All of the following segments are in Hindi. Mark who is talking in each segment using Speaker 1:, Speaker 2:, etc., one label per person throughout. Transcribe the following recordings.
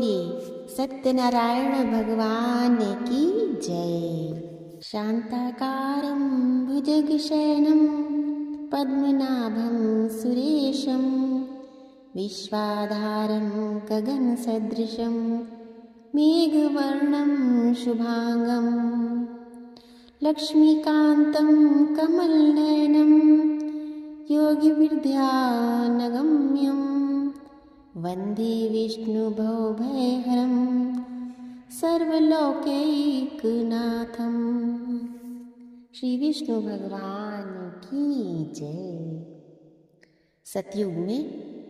Speaker 1: बोलिए सत्यनारायण भगवान की जय। शांताकारं भुजगशयनं पद्मनाभं सुरेशं विश्वाधारं गगनसदृशं मेघवर्णं शुभांगं लक्ष्मीकान्तं कमलनयनं योगिविद्यानगम्यं वन्दे विष्णुभवभयहरं सर्वलोकैकनाथं। श्री विष्णु भगवान की जय। सतयुग में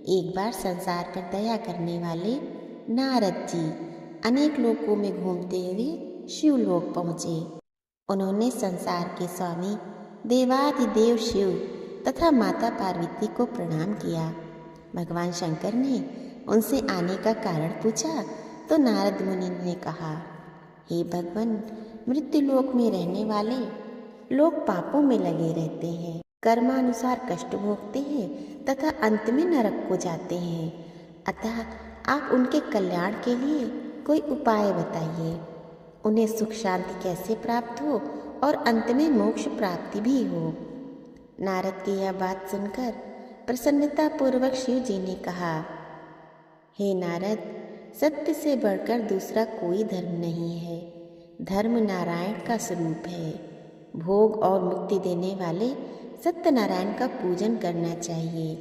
Speaker 1: एक बार संसार पर दया करने वाले नारद जी अनेक लोकों में घूमते हुए शिवलोक पहुँचे। उन्होंने संसार के स्वामी देवाधिदेव शिव तथा माता पार्वती को प्रणाम किया। भगवान शंकर ने उनसे आने का कारण पूछा तो नारद मुनि ने कहा, हे भगवान, मृत्युलोक में रहने वाले लोग पापों में लगे रहते हैं, कर्मानुसार कष्ट भोगते हैं तथा अंत में नरक को जाते हैं। अतः आप उनके कल्याण के लिए कोई उपाय बताइए। उन्हें सुख शांति कैसे प्राप्त हो और अंत में मोक्ष प्राप्ति भी हो। नारद की यह बात सुनकर प्रसन्नता पूर्वक शिव जी ने कहा, हे नारद, सत्य से बढ़कर दूसरा कोई धर्म नहीं है। धर्म नारायण का स्वरूप है। भोग और मुक्ति देने वाले सत्यनारायण का पूजन करना चाहिए।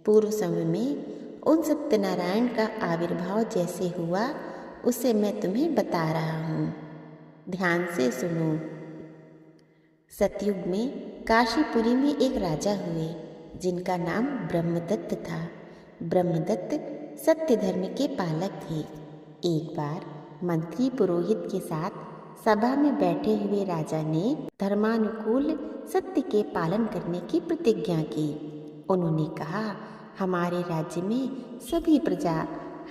Speaker 1: पूर्व समय में उन सत्यनारायण का आविर्भाव जैसे हुआ उसे मैं तुम्हें बता रहा हूँ, ध्यान से सुनो। सतयुग में काशीपुरी में एक राजा हुए जिनका नाम ब्रह्मदत्त था। ब्रह्मदत्त सत्य धर्म के पालक थे। एक बार मंत्री पुरोहित के साथ सभा में बैठे हुए राजा ने धर्मानुकूल सत्य के पालन करने की प्रतिज्ञा की। उन्होंने कहा, हमारे राज्य में सभी प्रजा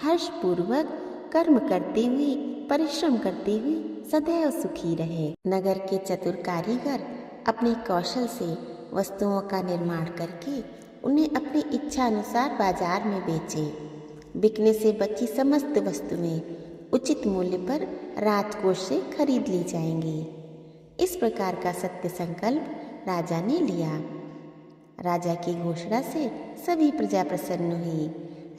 Speaker 1: हर्षपूर्वक कर्म करते हुए परिश्रम करते हुए सदैव सुखी रहे। नगर के चतुर कारीगर अपने कौशल से वस्तुओं का निर्माण करके उन्हें अपनी इच्छा अनुसार बाजार में बेचे। बिकने से बची समस्त वस्तुएं उचित मूल्य पर राजकोष से खरीद ली जाएंगी। इस प्रकार का सत्य संकल्प राजा ने लिया। राजा की घोषणा से सभी प्रजा प्रसन्न हुई।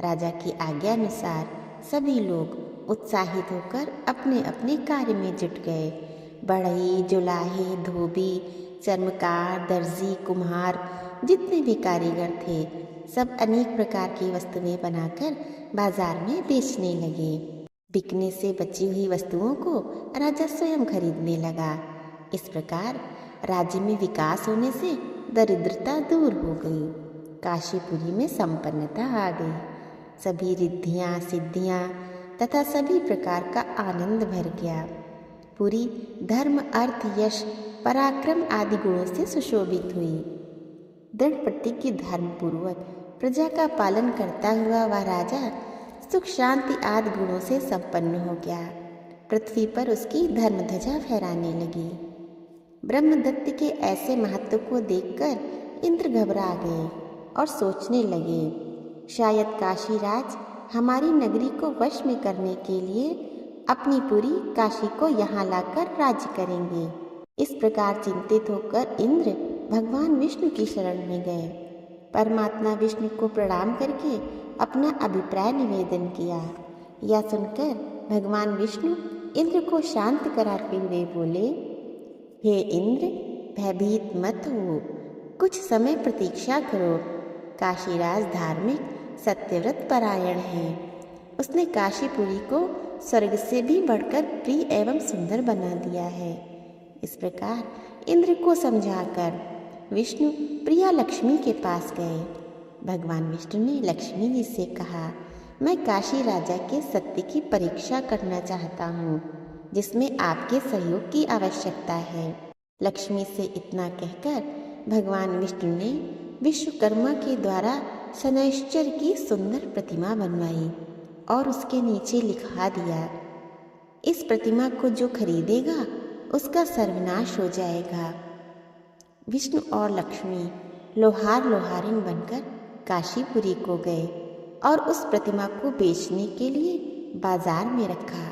Speaker 1: राजा की आज्ञा अनुसार सभी लोग उत्साहित होकर अपने अपने कार्य में जुट गए। बढ़ई, जुलाहे, धोबी, चर्मकार, दर्जी, कुम्हार, जितने भी कारीगर थे सब अनेक प्रकार की वस्तुएं बनाकर बाजार में बेचने लगे। बिकने से बची हुई वस्तुओं को राजा स्वयं खरीदने लगा। इस प्रकार राज्य में विकास होने से दरिद्रता दूर हो गई। काशीपुरी में संपन्नता आ गई। सभी रिद्धियाँ, सिद्धियाँ तथा सभी प्रकार का आनंद भर गया। पुरी धर्म, अर्थ, यश, पराक्रम आदि गुणों से सुशोभित हुई। दृढ़ प्रतिज्ञ धर्म पूर्वक प्रजा का पालन करता हुआ वह राजा सुख शांति आदि गुणों से संपन्न हो गया। पृथ्वी पर उसकी धर्म ध्वजा फहराने लगी। ब्रह्मदत्त के ऐसे महत्व को देखकर इंद्र घबरा गए और सोचने लगे, शायद काशीराज हमारी नगरी को वश में करने के लिए अपनी पूरी काशी को यहाँ लाकर राज्य करेंगे। इस प्रकार चिंतित होकर इंद्र भगवान विष्णु की शरण में गए। परमात्मा विष्णु को प्रणाम करके अपना अभिप्राय निवेदन किया। यह सुनकर भगवान विष्णु इंद्र को शांत कराते हुए बोले, हे इंद्र, भयभीत मत हो, कुछ समय प्रतीक्षा करो। काशीराज धार्मिक, सत्यव्रत, परायण है। उसने काशीपुरी को स्वर्ग से भी बढ़कर प्रिय एवं सुंदर बना दिया है। इस प्रकार इंद्र को समझाकर विष्णु प्रिया लक्ष्मी के पास गए। भगवान विष्णु ने लक्ष्मी जी से कहा, मैं काशी राजा के सत्य की परीक्षा करना चाहता हूँ, जिसमें आपके सहयोग की आवश्यकता है। लक्ष्मी से इतना कहकर भगवान विष्णु ने विश्वकर्मा के द्वारा शनैश्चर की सुंदर प्रतिमा बनवाई और उसके नीचे लिखा दिया, इस प्रतिमा को जो खरीदेगा उसका सर्वनाश हो जाएगा। विष्णु और लक्ष्मी लोहार बनकर काशीपुरी को गए और उस प्रतिमा को बेचने के लिए बाजार में रखा।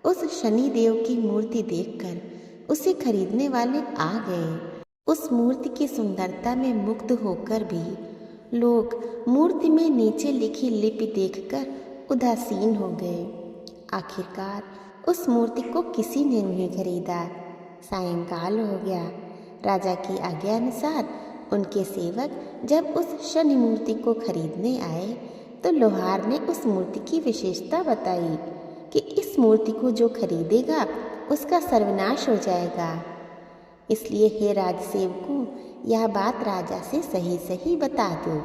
Speaker 1: उस शनि देव की मूर्ति देखकर उसे खरीदने वाले आ गए। उस मूर्ति की सुंदरता में मुग्ध होकर भी लोग मूर्ति में नीचे लिखी लिपि देखकर उदासीन हो गए। आखिरकार उस मूर्ति को किसी ने नहीं खरीदा। सायंकाल हो गया। राजा की आज्ञा अनुसार उनके सेवक जब उस शनि मूर्ति को खरीदने आए तो लोहार ने उस मूर्ति की विशेषता बताई कि इस मूर्ति को जो खरीदेगा उसका सर्वनाश हो जाएगा। इसलिए हे राजसेवकों, यह बात राजा से सही सही बता दो।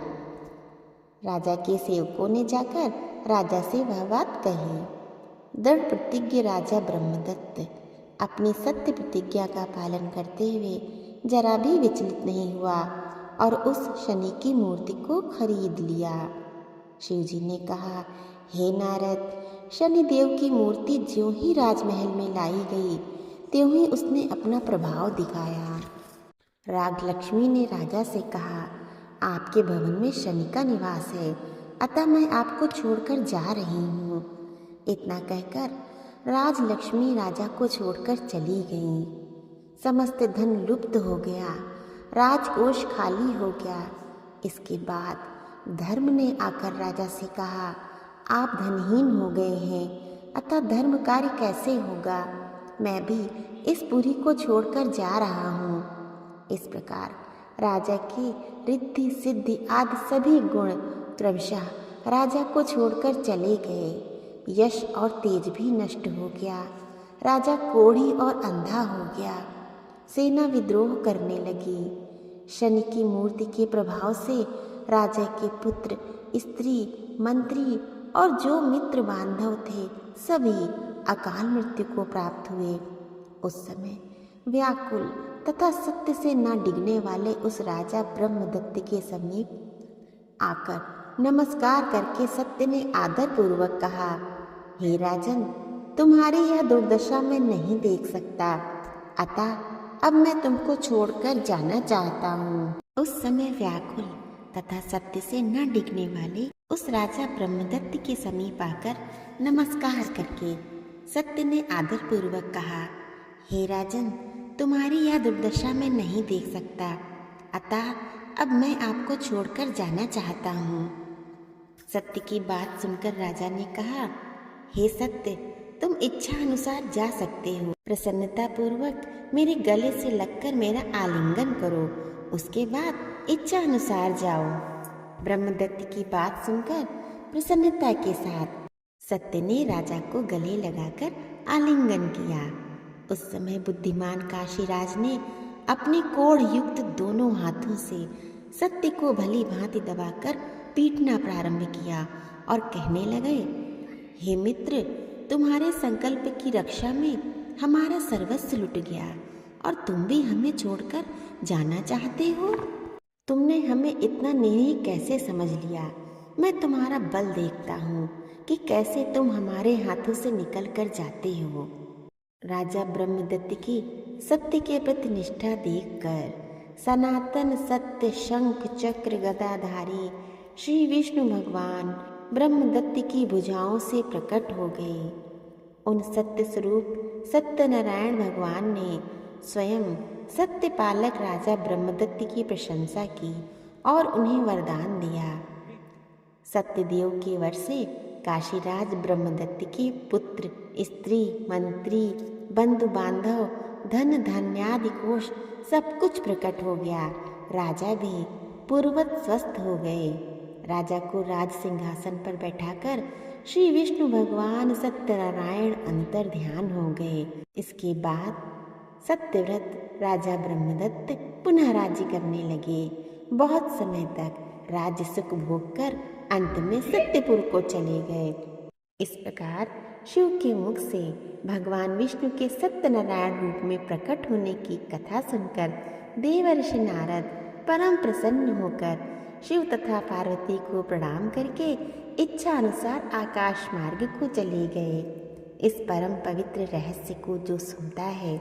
Speaker 1: राजा के सेवकों ने जाकर राजा से वह बात कही। दृढ़ प्रतिज्ञ राजा ब्रह्मदत्त अपनी सत्य प्रतिज्ञा का पालन करते हुए जरा भी विचलित नहीं हुआ और उस शनि की मूर्ति को खरीद लिया। शिवजी ने कहा, हे नारद, शनि देव की मूर्ति ज्यों ही राजमहल में लाई गई त्यों ही उसने अपना प्रभाव दिखाया। राजलक्ष्मी ने राजा से कहा, आपके भवन में शनि का निवास है, अतः मैं आपको छोड़कर जा रही हूँ। इतना कहकर राजलक्ष्मी राजा को छोड़कर चली गईं। समस्त धन लुप्त हो गया, राजकोष खाली हो गया। इसके बाद धर्म ने आकर राजा से कहा, आप धनहीन हो गए हैं, अतः धर्म कार्य कैसे होगा? मैं भी इस पुरी को छोड़कर जा रहा हूँ। इस प्रकार राजा की रिद्धि सिद्धि आदि सभी गुण क्रमशः राजा को छोड़कर चले गए। यश और तेज भी नष्ट हो गया। राजा कोढ़ी और अंधा हो गया। सेना विद्रोह करने लगी। शनि की मूर्ति के प्रभाव से राजा के पुत्र, स्त्री, मंत्री और जो मित्र बांधव थे सभी अकाल मृत्यु को प्राप्त हुए। उस समय व्याकुल तथा सत्य से न डिगने वाले उस राजा ब्रह्मदत्त के समीप आकर नमस्कार करके सत्य ने आदर पूर्वक कहा, हे राजन, तुम्हारी यह दुर्दशा मैं नहीं देख सकता, अतः अब मैं तुमको छोड़कर जाना चाहता हूँ। उस समय व्याकुल तथा सत्य से न डिगने वाले उस राजा ब्रह्मदत्त के समीप आकर नमस्कार करके सत्य ने आदर पूर्वक कहा, हे राजन, तुम्हारी यह दुर्दशा मैं नहीं देख सकता, अतः अब मैं आपको छोड़कर जाना चाहता हूँ। सत्य की बात सुनकर राजा ने कहा, हे सत्य, तुम इच्छा अनुसार जा सकते हो। प्रसन्नता पूर्वक मेरे गले से लगकर मेरा आलिंगन करो, उसके बाद इच्छा अनुसार जाओ। ब्रह्मदत्त की बात सुनकर प्रसन्नता के साथ सत्य ने राजा को गले लगाकर आलिंगन किया। उस समय बुद्धिमान काशीराज ने अपने कोढ़ युक्त दोनों हाथों से सत्य को भली भांति दबाकर पीटना प्रारंभ किया और कहने लगे, हे मित्र, तुम्हारे संकल्प की रक्षा में हमारा सर्वस्व लुट गया और तुम भी हमें छोड़कर जाना चाहते हो। तुमने हमें इतना निरीह कैसे समझ लिया? मैं तुम्हारा बल देखता हूँ कि कैसे तुम हमारे हाथों से निकल कर जाते हो। राजा ब्रह्मदत्त की सत्य के प्रति निष्ठा देखकर सनातन सत्य शंख चक्र गदाधारी श्री विष्णु भगवान ब्रह्मदत्त की भुजाओं से प्रकट हो गए। उन सत्य स्वरूप सत्यनारायण भगवान ने स्वयं सत्य पालक राजा ब्रह्मदत्त की प्रशंसा की और उन्हें वरदान दिया। सत्यदेव के वर से काशीराज ब्रह्मदत्त के पुत्र, स्त्री, मंत्री, बंधु बांधव, धन धान्यादि कोष सब कुछ प्रकट हो गया। राजा भी पूर्ववत स्वस्थ हो गए। राजा को राज सिंहासन पर बैठाकर श्री विष्णु भगवान सत्यनारायण अंतर ध्यान हो गए। इसके बाद सत्यव्रत राजा ब्रह्मदत्त पुनः राज्य करने लगे। बहुत समय तक राज्य सुख भोग कर अंत में सत्यपुर को चले गए। इस प्रकार शिव के मुख से भगवान विष्णु के सत्यनारायण रूप में प्रकट होने की कथा सुनकर देवर्षि नारद परम प्रसन्न होकर शिव तथा पार्वती को प्रणाम करके इच्छा अनुसार आकाश मार्ग को चले गए। इस परम पवित्र रहस्य को जो सुनता है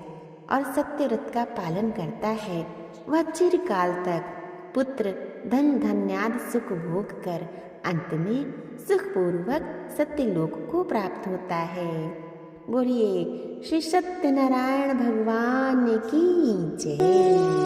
Speaker 1: और सत्यव्रत का पालन करता है वह चिरकाल तक पुत्र धन धान्यादि सुख भोग कर अंत में सुखपूर्वक सत्यलोक को प्राप्त होता है। बोलिए श्री सत्यनारायण भगवान की जय।